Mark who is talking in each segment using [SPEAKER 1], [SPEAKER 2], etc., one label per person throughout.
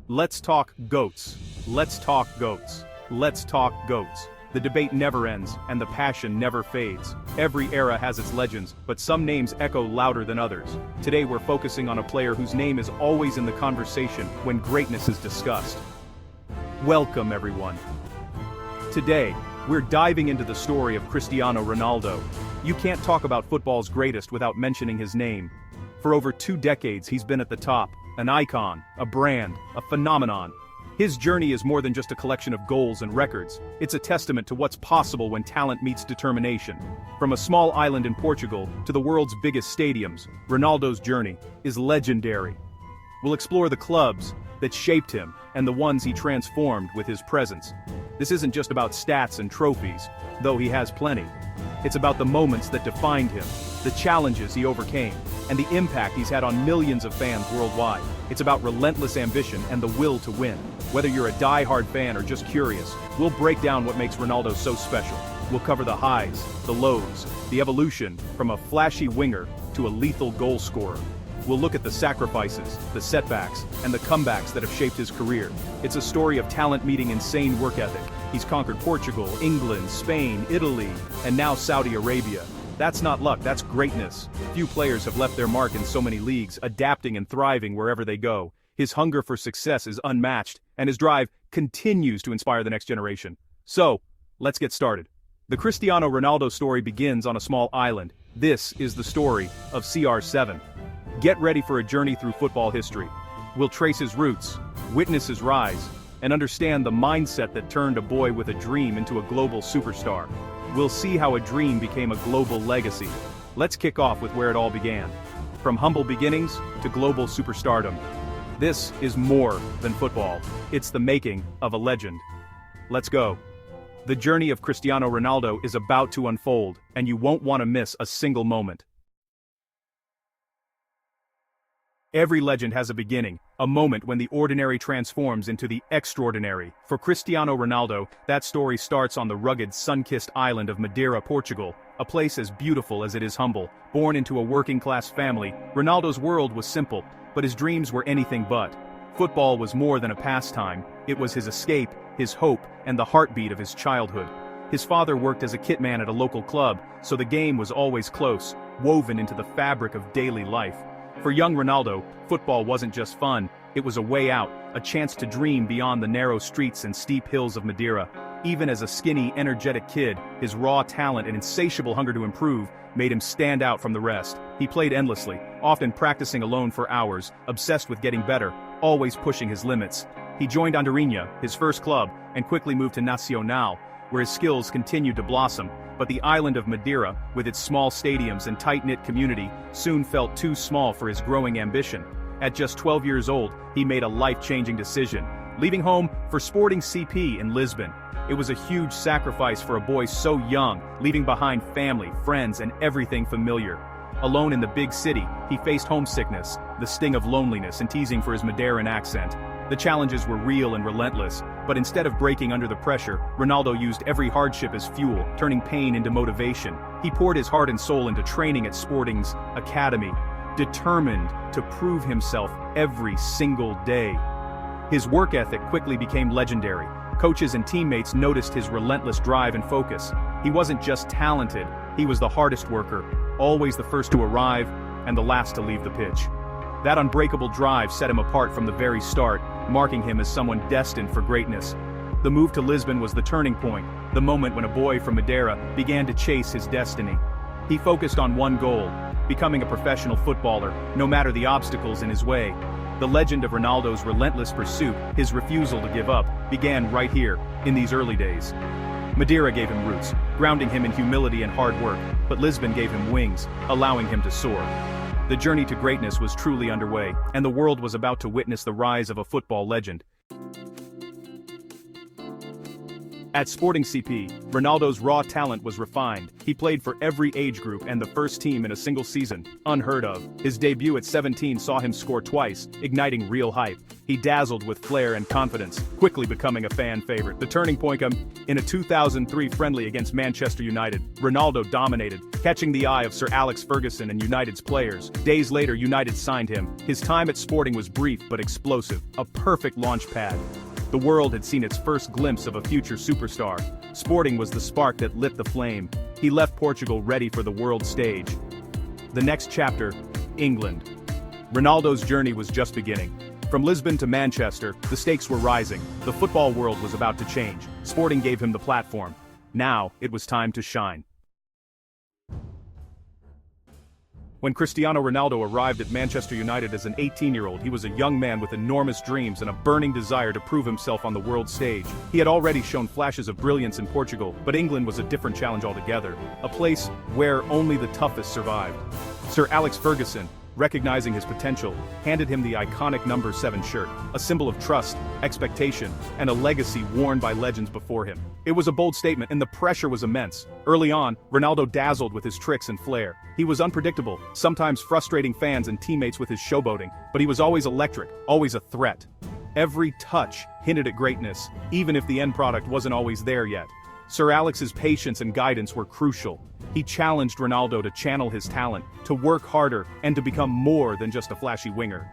[SPEAKER 1] Let's talk GOATs. Let's talk GOATs. Let's talk GOATs. The debate never ends, and the passion never fades. Every era has its legends, but some names echo louder than others. Today we're focusing on a player whose name is always in the conversation when greatness is discussed. Welcome, everyone. Today, we're diving into the story of Cristiano Ronaldo. You can't talk about football's greatest without mentioning his name. For over 2 decades, he's been at the top, an icon, a brand, a phenomenon. His journey is more than just a collection of goals and records. It's a testament to what's possible when talent meets determination. From a small island in Portugal to the world's biggest stadiums, Ronaldo's journey is legendary. We'll explore the clubs that shaped him and the ones he transformed with his presence. This isn't just about stats and trophies, though he has plenty. It's about the moments that defined him, the challenges he overcame, and the impact he's had on millions of fans worldwide. It's about relentless ambition and the will to win. Whether you're a die-hard fan or just curious, we'll break down what makes Ronaldo so special. We'll cover the highs, the lows, the evolution from a flashy winger to a lethal goal scorer. We'll look at the sacrifices, the setbacks, and the comebacks that have shaped his career. It's a story of talent meeting insane work ethic. He's conquered Portugal, England, Spain, Italy, and now Saudi Arabia. That's not luck, that's greatness. Few players have left their mark in so many leagues, adapting and thriving wherever they go. His hunger for success is unmatched, and his drive continues to inspire the next generation. So, let's get started. The Cristiano Ronaldo story begins on a small island. This is the story of CR7. Get ready for a journey through football history. We'll trace his roots, witness his rise, and understand the mindset that turned a boy with a dream into a global superstar. We'll see how a dream became a global legacy. Let's kick off with where it all began. From humble beginnings to global superstardom. This is more than football. It's the making of a legend. Let's go. The journey of Cristiano Ronaldo is about to unfold, and you won't want to miss a single moment. Every legend has a beginning, a moment when the ordinary transforms into the extraordinary. For Cristiano Ronaldo, that story starts on the rugged, sun-kissed island of Madeira, Portugal, a place as beautiful as it is humble. Born into a working-class family, Ronaldo's world was simple, but his dreams were anything but. Football was more than a pastime, it was his escape, his hope, and the heartbeat of his childhood. His father worked as a kitman at a local club, so the game was always close, woven into the fabric of daily life. For young Ronaldo, football wasn't just fun, it was a way out, a chance to dream beyond the narrow streets and steep hills of Madeira. Even as a skinny, energetic kid, his raw talent and insatiable hunger to improve made him stand out from the rest. He played endlessly, often practicing alone for hours, obsessed with getting better, always pushing his limits. He joined Andorinha, his first club, and quickly moved to Nacional, where his skills continued to blossom. But the island of Madeira, with its small stadiums and tight-knit community, soon felt too small for his growing ambition. At just 12 years old, he made a life-changing decision, leaving home for Sporting CP in Lisbon. It was a huge sacrifice for a boy so young, leaving behind family, friends, and everything familiar. Alone in the big city, he faced homesickness, the sting of loneliness, and teasing for his Madeiran accent. The challenges were real and relentless, but instead of breaking under the pressure, Ronaldo used every hardship as fuel, turning pain into motivation. He poured his heart and soul into training at Sporting's academy, determined to prove himself every single day. His work ethic quickly became legendary. Coaches and teammates noticed his relentless drive and focus. He wasn't just talented, he was the hardest worker, always the first to arrive and the last to leave the pitch. That unbreakable drive set him apart from the very start, marking him as someone destined for greatness. The move to Lisbon was the turning point, the moment when a boy from Madeira began to chase his destiny. He focused on one goal, becoming a professional footballer, no matter the obstacles in his way. The legend of Ronaldo's relentless pursuit, his refusal to give up, began right here, in these early days. Madeira gave him roots, grounding him in humility and hard work, but Lisbon gave him wings, allowing him to soar. The journey to greatness was truly underway, and the world was about to witness the rise of a football legend. At Sporting CP, Ronaldo's raw talent was refined. He played for every age group and the first team in a single season, unheard of. His debut at 17 saw him score twice, igniting real hype. He dazzled with flair and confidence, quickly becoming a fan favorite. The turning point came in a 2003 friendly against Manchester United. Ronaldo dominated, catching the eye of Sir Alex Ferguson and United's players. Days later, United signed him. His time at Sporting was brief but explosive, a perfect launch pad. The world had seen its first glimpse of a future superstar. Sporting was the spark that lit the flame. He left Portugal ready for the world stage. The next chapter, England. Ronaldo's journey was just beginning. From Lisbon to Manchester, the stakes were rising. The football world was about to change. Sporting gave him the platform. Now, it was time to shine. When Cristiano Ronaldo arrived at Manchester United as an 18-year-old, he was a young man with enormous dreams and a burning desire to prove himself on the world stage. He had already shown flashes of brilliance in Portugal, but England was a different challenge altogether, a place where only the toughest survived. Sir Alex Ferguson, recognizing his potential, handed him the iconic number 7 shirt, a symbol of trust, expectation, and a legacy worn by legends before him. It was a bold statement, and the pressure was immense. Early on, Ronaldo dazzled with his tricks and flair. He was unpredictable, sometimes frustrating fans and teammates with his showboating, but he was always electric, always a threat. Every touch hinted at greatness, even if the end product wasn't always there yet. Sir Alex's patience and guidance were crucial. He challenged Ronaldo to channel his talent, to work harder, and to become more than just a flashy winger.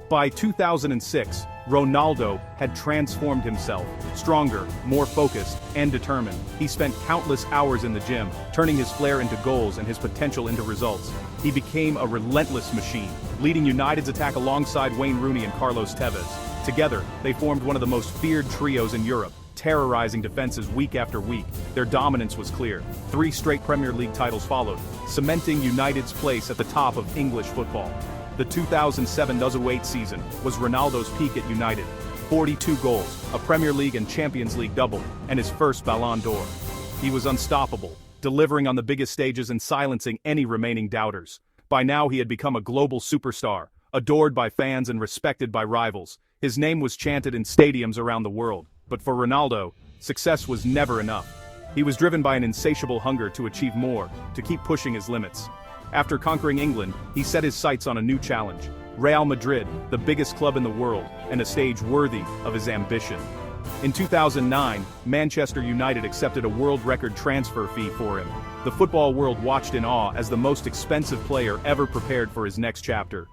[SPEAKER 1] By 2006, Ronaldo had transformed himself, stronger, more focused, and determined. He spent countless hours in the gym, turning his flair into goals and his potential into results. He became a relentless machine, leading United's attack alongside Wayne Rooney and Carlos Tevez. Together, they formed one of the most feared trios in Europe, terrorizing defenses week after week. Their dominance was clear. 3 straight Premier League titles followed, cementing United's place at the top of English football. The 2007-2008 season was Ronaldo's peak at United. 42 goals, a Premier League and Champions League double, and his first Ballon d'Or. He was unstoppable, delivering on the biggest stages and silencing any remaining doubters. By now he had become a global superstar, adored by fans and respected by rivals. His name was chanted in stadiums around the world. But for Ronaldo, success was never enough. He was driven by an insatiable hunger to achieve more, to keep pushing his limits. After conquering England, he set his sights on a new challenge: Real Madrid, the biggest club in the world, and a stage worthy of his ambition. In 2009, Manchester United accepted a world record transfer fee for him. The football world watched in awe as the most expensive player ever prepared for his next chapter.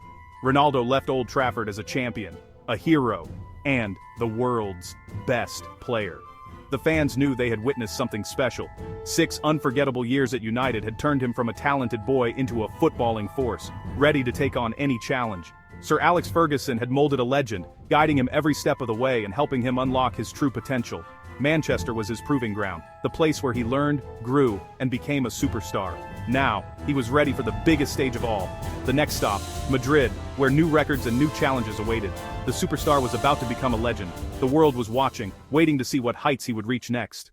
[SPEAKER 1] Ronaldo left Old Trafford as a champion, a hero, and the world's best player. The fans knew they had witnessed something special. 6 unforgettable years at United had turned him from a talented boy into a footballing force, ready to take on any challenge. Sir Alex Ferguson had molded a legend, guiding him every step of the way and helping him unlock his true potential. Manchester was his proving ground, the place where he learned, grew, and became a superstar. Now, he was ready for the biggest stage of all. The next stop, Madrid, where new records and new challenges awaited. The superstar was about to become a legend. The world was watching, waiting to see what heights he would reach next.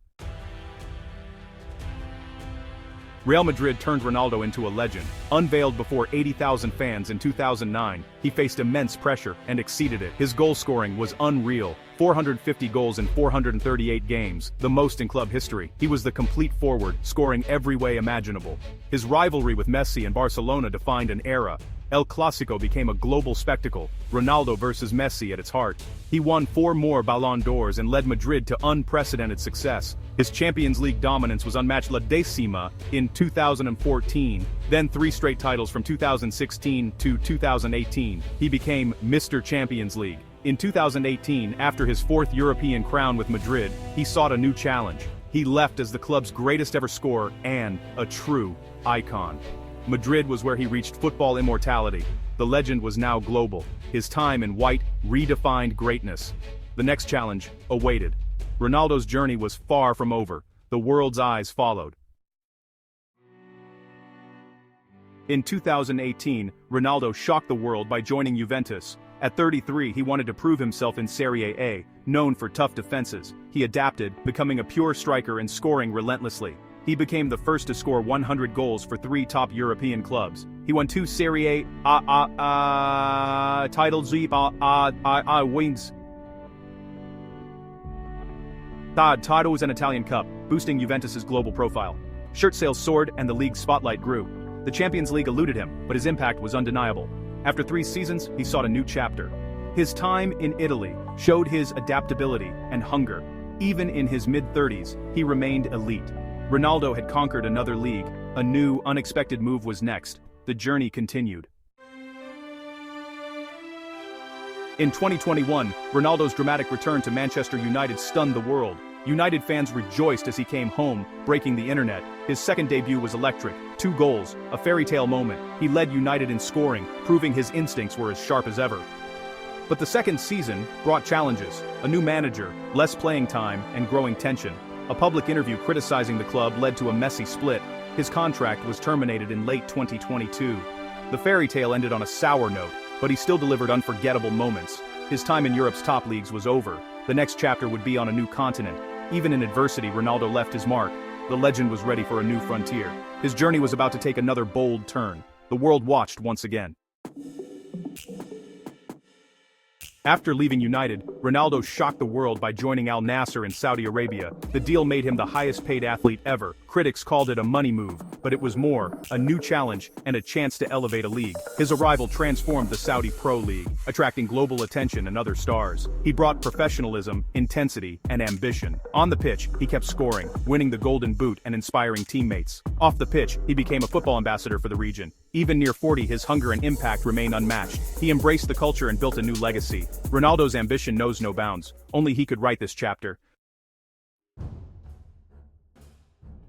[SPEAKER 1] Real Madrid turned Ronaldo into a legend. Unveiled before 80,000 fans in 2009, he faced immense pressure and exceeded it. His goal scoring was unreal. 450 goals in 438 games, the most in club history. He was the complete forward, scoring every way imaginable. His rivalry with Messi and Barcelona defined an era. El Clásico became a global spectacle, Ronaldo versus Messi at its heart. He won 4 more Ballon d'Ors and led Madrid to unprecedented success. His Champions League dominance was unmatched. La Décima in 2014, then 3 straight titles from 2016 to 2018. He became Mr. Champions League. In 2018, after his 4th European crown with Madrid, he sought a new challenge. He left as the club's greatest ever scorer and a true icon. Madrid was where he reached football immortality. The legend was now global. His time in white redefined greatness. The next challenge awaited. Ronaldo's journey was far from over. The world's eyes followed. In 2018, Ronaldo shocked the world by joining Juventus. At 33, he wanted to prove himself in Serie A, known for tough defenses. He adapted, becoming a pure striker and scoring relentlessly. He became the first to score 100 goals for 3 top European clubs. He won 2 Serie A titles, wins. Title was an Italian cup, boosting Juventus's global profile. Shirt sales soared and the league's spotlight grew. The Champions League eluded him, but his impact was undeniable. After 3 seasons, he sought a new chapter. His time in Italy showed his adaptability and hunger. Even in his mid-30s, he remained elite. Ronaldo had conquered another league. A new, unexpected move was next. The journey continued. In 2021, Ronaldo's dramatic return to Manchester United stunned the world. United fans rejoiced as he came home, breaking the internet. His second debut was electric. 2 goals, a fairy tale moment. He led United in scoring, proving his instincts were as sharp as ever. But the second season brought challenges. A new manager, less playing time, and growing tension. A public interview criticizing the club led to a messy split. His contract was terminated in late 2022. The fairy tale ended on a sour note, but he still delivered unforgettable moments. His time in Europe's top leagues was over. The next chapter would be on a new continent. Even in adversity, Ronaldo left his mark. The legend was ready for a new frontier. His journey was about to take another bold turn. The world watched once again. After leaving United, Ronaldo shocked the world by joining Al Nassr in Saudi Arabia. The deal made him the highest-paid athlete ever. Critics called it a money move, but it was more, a new challenge and a chance to elevate a league. His arrival transformed the Saudi Pro League, attracting global attention and other stars. He brought professionalism, intensity, and ambition. On the pitch, he kept scoring, winning the Golden Boot and inspiring teammates. Off the pitch, he became a football ambassador for the region. Even near 40, his hunger and impact remain unmatched. He embraced the culture and built a new legacy. Ronaldo's ambition knows no bounds. Only he could write this chapter.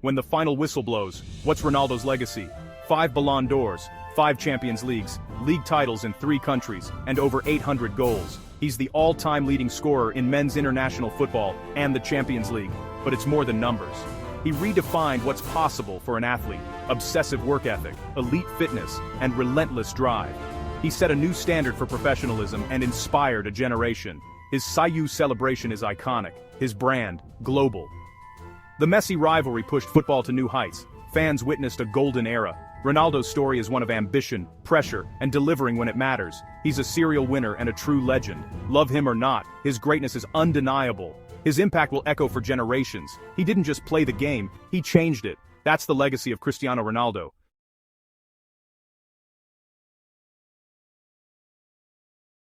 [SPEAKER 1] When the final whistle blows, what's Ronaldo's legacy? 5 Ballon d'Ors, 5 Champions Leagues, league titles in 3 countries, and over 800 goals. He's the all-time leading scorer in men's international football and the Champions League. But it's more than numbers. He redefined what's possible for an athlete: obsessive work ethic, elite fitness, and relentless drive. He set a new standard for professionalism and inspired a generation. His Sayu celebration is iconic, his brand, global. The messy rivalry pushed football to new heights. Fans witnessed a golden era. Ronaldo's story is one of ambition, pressure, and delivering when it matters. He's a serial winner and a true legend. Love him or not, his greatness is undeniable. His impact will echo for generations. He didn't just play the game, he changed it. That's the legacy of Cristiano Ronaldo.